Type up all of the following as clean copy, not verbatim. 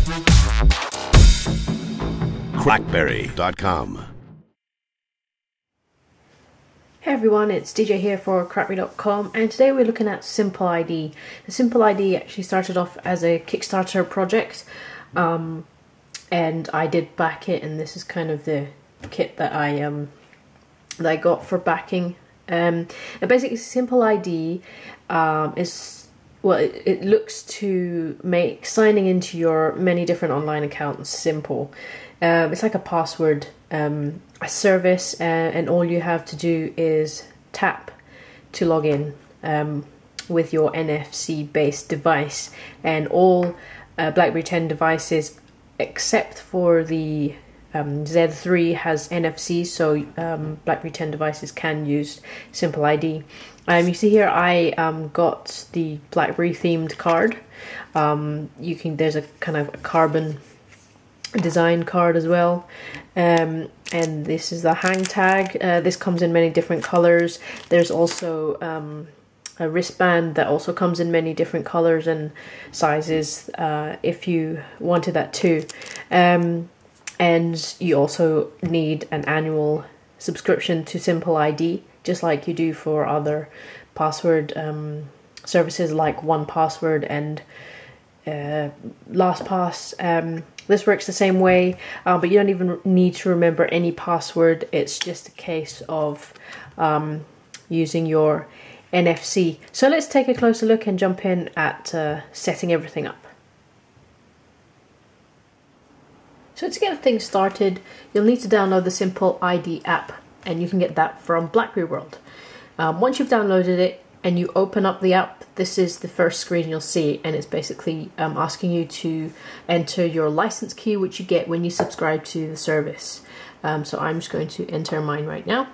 CrackBerry.com. Hey everyone, it's DJ here for CrackBerry.com, and today we're looking at Symple ID. The Symple ID actually started off as a Kickstarter project, and I did back it, and this is kind of the kit that I got for backing. And basically, Symple ID is, well, it looks to make signing into your many different online accounts simple. It's like a password service, and all you have to do is tap to log in with your NFC based device, and all BlackBerry 10 devices except for the Z3 has NFC, so BlackBerry 10 devices can use Symple ID. You see here I got the BlackBerry themed card. There's a kind of a carbon design card as well, and this is the hang tag. This comes in many different colors. There's also a wristband that also comes in many different colors and sizes if you wanted that too. And you also need an annual subscription to Symple ID, just like you do for other password services like 1Password and LastPass. This works the same way, but you don't even need to remember any password. It's just a case of using your NFC. So let's take a closer look and jump in at setting everything up. So to get things started, you'll need to download the Symple ID app, and you can get that from BlackBerry World. Once you've downloaded it and you open up the app, this is the first screen you'll see, and it's basically asking you to enter your license key, which you get when you subscribe to the service. So I'm just going to enter mine right now.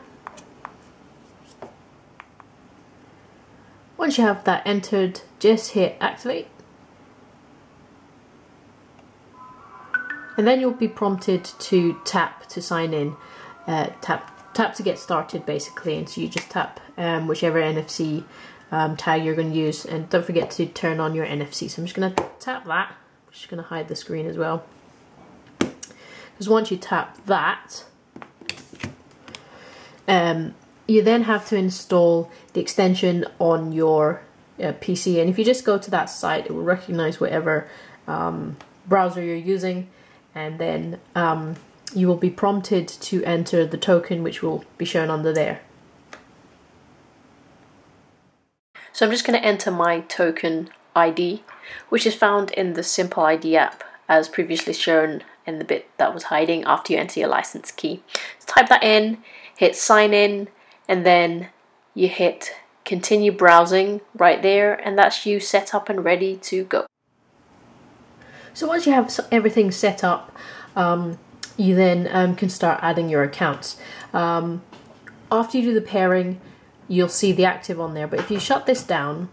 Once you have that entered, just hit activate. And then you'll be prompted to tap to sign in, tap to get started basically, and so you just tap whichever NFC tag you're going to use, and don't forget to turn on your NFC. So I'm just going to tap that. I'm just going to hide the screen as well, because once you tap that, you then have to install the extension on your PC, and if you just go to that site, it will recognize whatever browser you're using, and then you will be prompted to enter the token, which will be shown under there. So I'm just going to enter my token ID, which is found in the Symple ID app, as previously shown in the bit that was hiding after you enter your license key. So type that in, hit sign in, and then you hit continue browsing right there, and that's you set up and ready to go. So once you have everything set up, you then can start adding your accounts. After you do the pairing, you'll see the active on there, but if you shut this down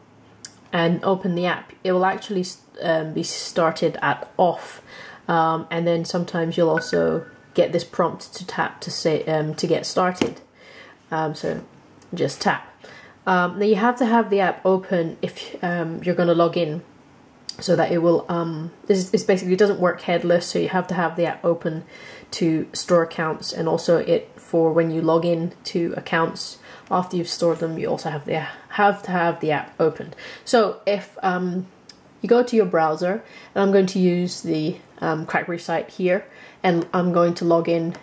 and open the app, it will actually be started at off, and then sometimes you'll also get this prompt to tap to say to get started. So just tap. Now you have to have the app open if you're going to log in, so that it will, this basically doesn't work headless, so you have to have the app open to store accounts, and also for when you log in to accounts after you've stored them, you also have to have the app opened. So if you go to your browser, and I'm going to use the CrackBerry site here, and I'm going to log in.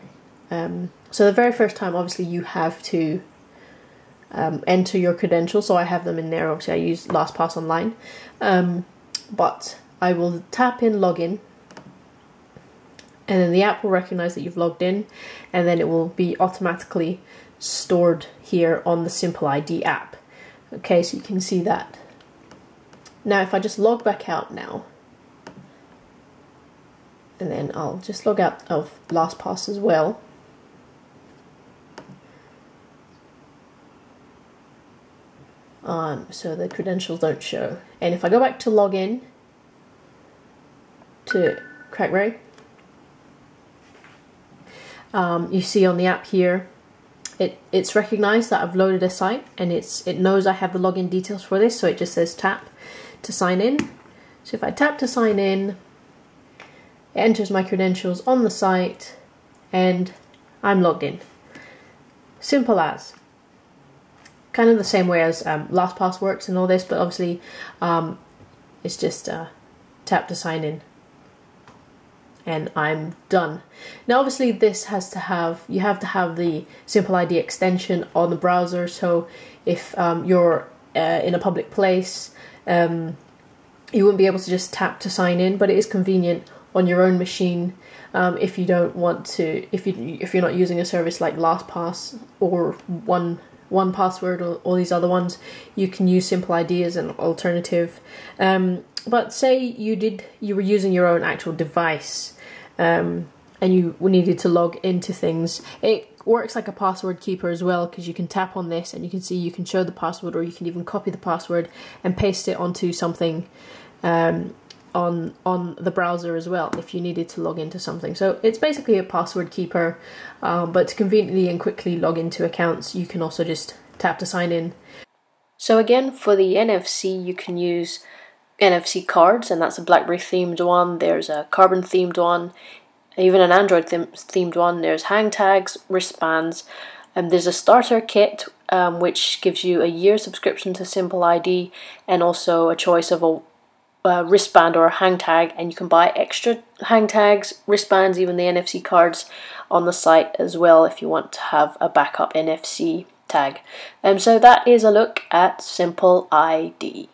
So the very first time, obviously, you have to enter your credentials, so I have them in there. Obviously, I use LastPass Online. But I will tap in login, and then the app will recognize that you've logged in, and then it will be automatically stored here on the Symple ID app. Okay, so you can see that. Now if I just log back out now, and then I'll just log out of LastPass as well. So the credentials don't show. And if I go back to login to CrackBerry, you see on the app here, it's recognized that I've loaded a site, and it knows I have the login details for this, so it just says tap to sign in. So if I tap to sign in, it enters my credentials on the site, and I'm logged in. Simple as. Kind of the same way as LastPass works and all this, but obviously it's just tap to sign in, and I'm done. Now obviously this has to have, you have to have the Symple ID extension on the browser, so if you're in a public place, you wouldn't be able to just tap to sign in, but it is convenient on your own machine if you don't want to, if you're not using a service like LastPass or 1Password or all these other ones, you can use Symple ID as an alternative. But say you were using your own actual device and you needed to log into things, it works like a password keeper as well, because you can tap on this and you can see, you can show the password, or you can even copy the password and paste it onto something on the browser as well if you needed to log into something. So it's basically a password keeper, but to conveniently and quickly log into accounts, you can also just tap to sign in. So again, for the NFC, you can use NFC cards, and that's a BlackBerry themed one, there's a Carbon themed one, even an Android themed one, there's hang tags, wristbands, and there's a starter kit which gives you a year subscription to Symple ID, and also a choice of a wristband or a hang tag, and you can buy extra hang tags, wristbands, even the NFC cards on the site as well if you want to have a backup NFC tag. So that is a look at Symple ID.